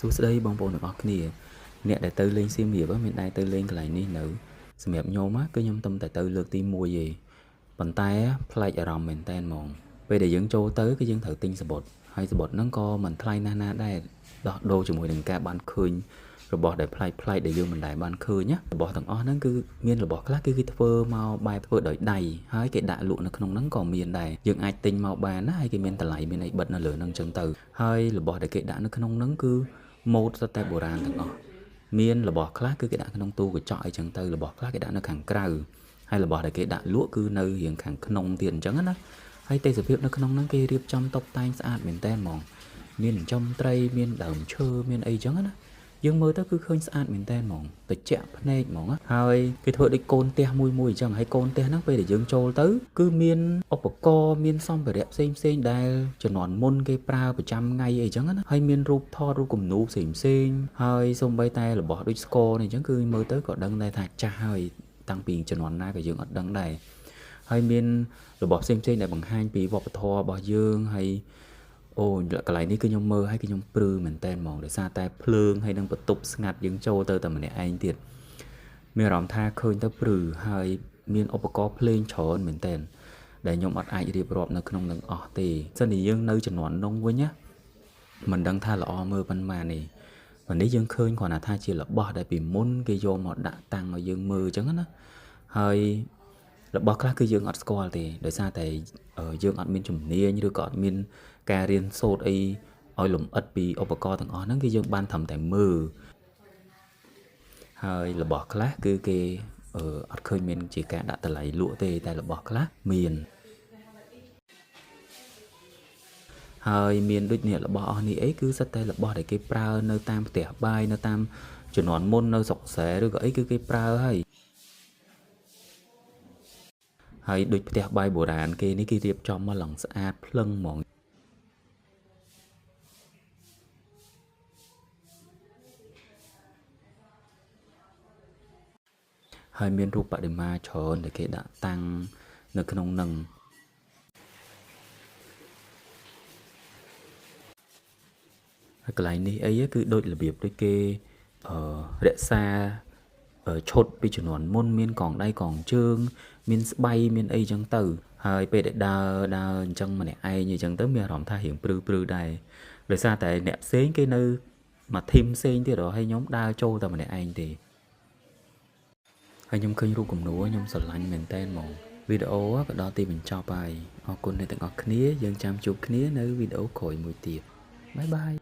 សួស្តីបងប្អូនទាំងអស់គ្នាអ្នកដែលទៅលេងសៀមរាបមានដែរទៅលេងកន្លែងនេះនៅសម្រាប់ខ្ញុំគឺខ្ញុំទំតែទៅលើកទី1ទេប៉ុន្តែប្លែកអារម្មណ៍មែនតើហ្មងពេលដែលយើងចូលទៅគឺយើងត្រូវទិញសបុតហើយសបុតហ្នឹងក៏មិនថ្លៃណាស់ណាដែរដោះដូរជាមួយនឹងការបានឃើញរបស់ដែលប្លែកដែលយើងមិនដែលបានឃើញណារបស់ទាំងអស់ហ្នឹងគឺមានរបស់ខ្លះគឺគេធ្វើមកបែបធ្វើដោយដៃហើយគេដាក់លក់នៅក្នុងហ្នឹងក៏មានដែរយើងអាចទិញមកបានណាហើយគេមានតម្លៃមានអីបិទនៅលើហ្នឹងចឹងទៅហើយរបស់ដែលគេដាក់នៅក្នុងហ្នឹងគឺម៉ូដតែបុរាណទាំងអស់មានរបស់ខ្លះគឺគេដាក់ក្នុងទូកញ្ចក់អីចឹងទៅរបស់ខ្លះគេដាក់នៅខាងក្រៅហើយរបស់ដែលគេដាក់លក់គឺនៅរៀងខាងក្នុងទៀតអញ្ចឹងណាហើយទេសភាពនៅក្នុងហ្នឹងគេរៀបចំតុបតែងស្អាតមែនតើហ្មងមានចំត្រីមានដើមឈើមានអីចឹងណាយើងមើលទៅគឺឃើញស្អាតមែនតើហ្មងតិចភ្នែកហ្មងហើយគេធ្វើដូចកូនផ្ទះមួយអញ្ចឹងហើយកូនផ្ទះហ្នឹងពេលដែលយើងចូលទៅគឺមានឧបករណ៍មានសម្ភារៈផ្សេងដែលជំនាន់មុនគេប្រើប្រចាំថ្ងៃអីចឹងណាហើយមានរូបថតរូបគំនូរផ្សេងហើយសូម្បីតែរបស់ដូចស្គរនេះអញ្ចឹងគឺមើលទៅក៏ដឹងដែរថាចាស់ហើយតាំងពីជំនាន់ណាក៏យើងអត់ដឹងដែរហើយមានរបស់ផ្សេងដែលបង្ហាញពីវប្បធម៌របស់យើងហើយកន្លែងនេះគឺខ្ញុំមើលហើយគឺខ្ញុំព្រឺមែនតើហ្មងដោយសារតែភ្លើងហើយនឹងបន្ទប់ស្ងាត់យើងចូលទៅតែម្នាក់ឯងទៀតមានអារម្មណ៍ថាឃើញទៅព្រឺហើយមានឧបករណ៍ភ្លេងច្រើនមែនតើដែលខ្ញុំអត់អាចរៀបរាប់នៅក្នុងនឹងអស់ទេសិនជាយើងនៅជំនាន់នោះវិញណាមិនដឹងថាល្អមើលប៉ុន្មានទេวันนี้យើងឃើញគ្រាន់តែថាជារបស់ដែលពីមុនគេយកមកដាក់តាំងឲ្យយើងមើលអញ្ចឹងណាហើយរបស់ខ្លះគឺយើងអត់ស្គាល់ទេដោយសារតែយើងអត់មានជំនាញឬក៏អត់មានការរៀនសូត្រអីឲ្យលម្អិតពីឧបករណ៍ទាំងអស់ហ្នឹងគឺយើងបានត្រឹមតែមើលហើយរបស់ខ្លះគឺគេអត់ឃើញមានជាការដាក់តម្លៃលក់ទេតែរបស់ខ្លះមានហើយមានដូចនេះរបស់អស់នេះអីគឺសិតតែរបស់ដែលគេប្រើនៅតាមផ្ទះបាយនៅតាមជំនាន់មុននៅស្រុកស្រែឬក៏អីគឺគេប្រើហើយដូចផ្ទះបាយបុរាណគេនេះគេរៀបចំមកឡើងស្អាតភ្លឹងហ្មងហើយមានរូបបដិមាច្រើនដែលគេដាក់តាំងនៅក្នុងនឹងហើយកន្លែងនេះអីគឺដូចរបៀបដូចគេរក្សាឈុតពីជំនាន់មុនមានកងដៃកងជើងមានស្បៃមានអីចឹងទៅហើយពេលដែលដើរអញ្ចឹងម្នាក់ឯងអញ្ចឹងទៅមានអារម្មណ៍ថារៀងព្រឺដែរដោយសារតែអ្នកផ្សេងគេនៅមួយធីមផ្សេងទៀតហើយខ្ញុំដើរចូលតែម្នាក់ឯងទេហើយខ្ញុំឃើញរូបគំនូរខ្ញុំស្រឡាញ់មែនតើហ្មងវីដេអូក៏ដល់ទីបញ្ចប់ហើយអរគុណអ្នកទាំងអស់គ្នាយើងចាំជួបគ្នានៅវីដេអូក្រោយមួយទៀតបាយបាយ